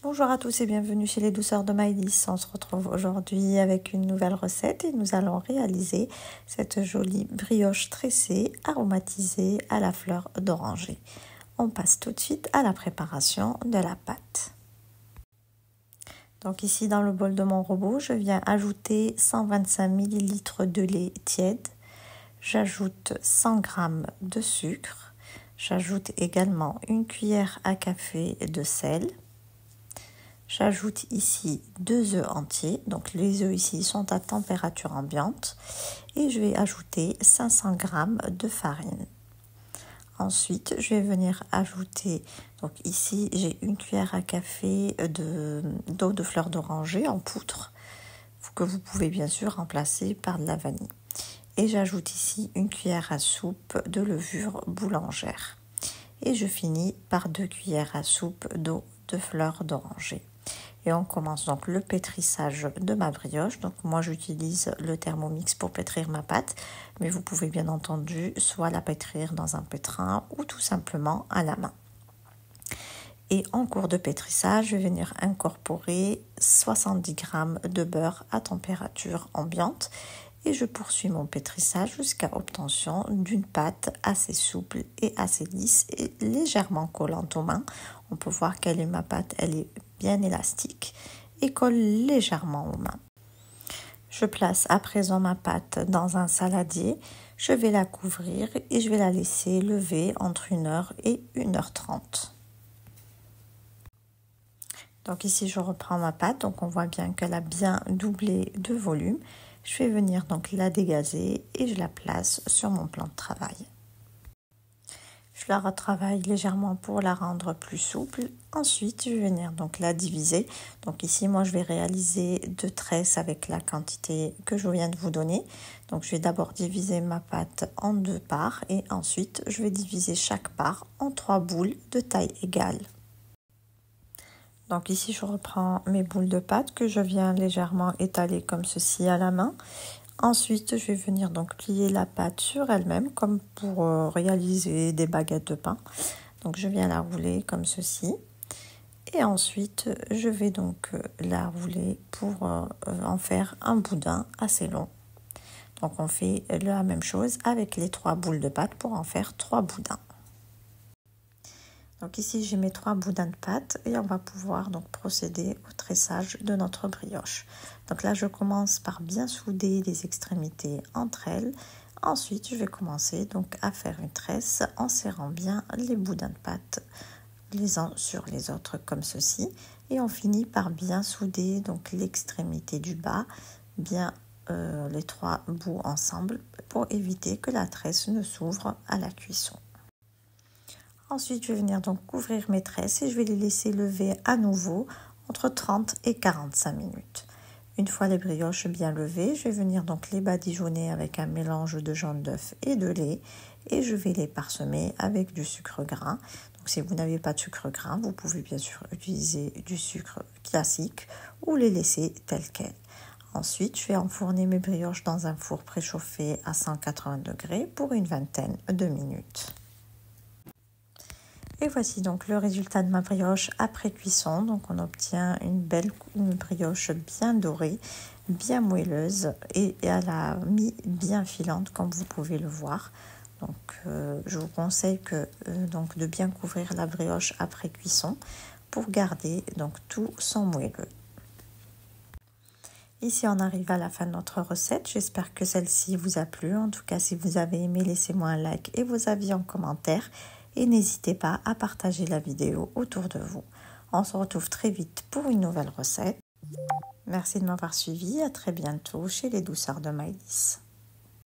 Bonjour à tous et bienvenue chez les douceurs de Maëlys. On se retrouve aujourd'hui avec une nouvelle recette et nous allons réaliser cette jolie brioche tressée aromatisée à la fleur d'oranger. On passe tout de suite à la préparation de la pâte. Donc ici dans le bol de mon robot, je viens ajouter 125 ml de lait tiède. J'ajoute 100 g de sucre. J'ajoute également une cuillère à café de sel. J'ajoute ici 2 œufs entiers, donc les œufs ici sont à température ambiante et je vais ajouter 500 g de farine. Ensuite, je vais venir ajouter, donc ici j'ai une cuillère à café d'eau de fleur d'oranger en poudre que vous pouvez bien sûr remplacer par de la vanille. Et j'ajoute ici une cuillère à soupe de levure boulangère. Et je finis par 2 cuillères à soupe d'eau de fleur d'oranger. Et on commence donc le pétrissage de ma brioche. Donc moi j'utilise le Thermomix pour pétrir ma pâte, mais vous pouvez bien entendu soit la pétrir dans un pétrin ou tout simplement à la main. Et en cours de pétrissage, je vais venir incorporer 70 g de beurre à température ambiante et je poursuis mon pétrissage jusqu'à obtention d'une pâte assez souple et assez lisse et légèrement collante aux mains. On peut voir quelle est ma pâte, elle est bien élastique et colle légèrement aux mains. Je place à présent ma pâte dans un saladier, je vais la couvrir et je vais la laisser lever entre 1h et 1h30. Donc ici je reprends ma pâte, donc on voit bien qu'elle a bien doublé de volume. Je vais venir donc la dégazer et je la place sur mon plan de travail. Je la retravaille légèrement pour la rendre plus souple. Ensuite, je vais venir donc la diviser. Donc ici, moi, je vais réaliser 2 tresses avec la quantité que je viens de vous donner. Donc je vais d'abord diviser ma pâte en 2 parts et ensuite, je vais diviser chaque part en 3 boules de taille égale. Donc ici, je reprends mes boules de pâte que je viens légèrement étaler comme ceci à la main. Ensuite, je vais venir donc plier la pâte sur elle-même comme pour réaliser des baguettes de pain. Donc je viens la rouler comme ceci. Et ensuite, je vais donc la rouler pour en faire un boudin assez long. Donc on fait la même chose avec les 3 boules de pâte pour en faire 3 boudins. Donc ici j'ai mes 3 boudins de pâte et on va pouvoir donc procéder au tressage de notre brioche. Donc là je commence par bien souder les extrémités entre elles. Ensuite je vais commencer donc à faire une tresse en serrant bien les boudins de pâte les uns sur les autres comme ceci. Et on finit par bien souder donc l'extrémité du bas, bien les 3 bouts ensemble pour éviter que la tresse ne s'ouvre à la cuisson. Ensuite, je vais venir donc couvrir mes tresses et je vais les laisser lever à nouveau entre 30 et 45 minutes. Une fois les brioches bien levées, je vais venir donc les badigeonner avec un mélange de jaune d'œuf et de lait et je vais les parsemer avec du sucre grain. Donc si vous n'avez pas de sucre grain, vous pouvez bien sûr utiliser du sucre classique ou les laisser telles quelles. Ensuite, je vais enfourner mes brioches dans un four préchauffé à 180 degrés pour une vingtaine de minutes. Et voici donc le résultat de ma brioche après cuisson. Donc on obtient une brioche bien dorée, bien moelleuse et à la mie bien filante comme vous pouvez le voir. Donc je vous conseille donc de bien couvrir la brioche après cuisson pour garder donc tout son moelleux. Ici on arrive à la fin de notre recette. J'espère que celle-ci vous a plu. En tout cas si vous avez aimé, laissez-moi un like et vos avis en commentaire. Et n'hésitez pas à partager la vidéo autour de vous. On se retrouve très vite pour une nouvelle recette. Merci de m'avoir suivi. À très bientôt chez les douceurs de Maëlys.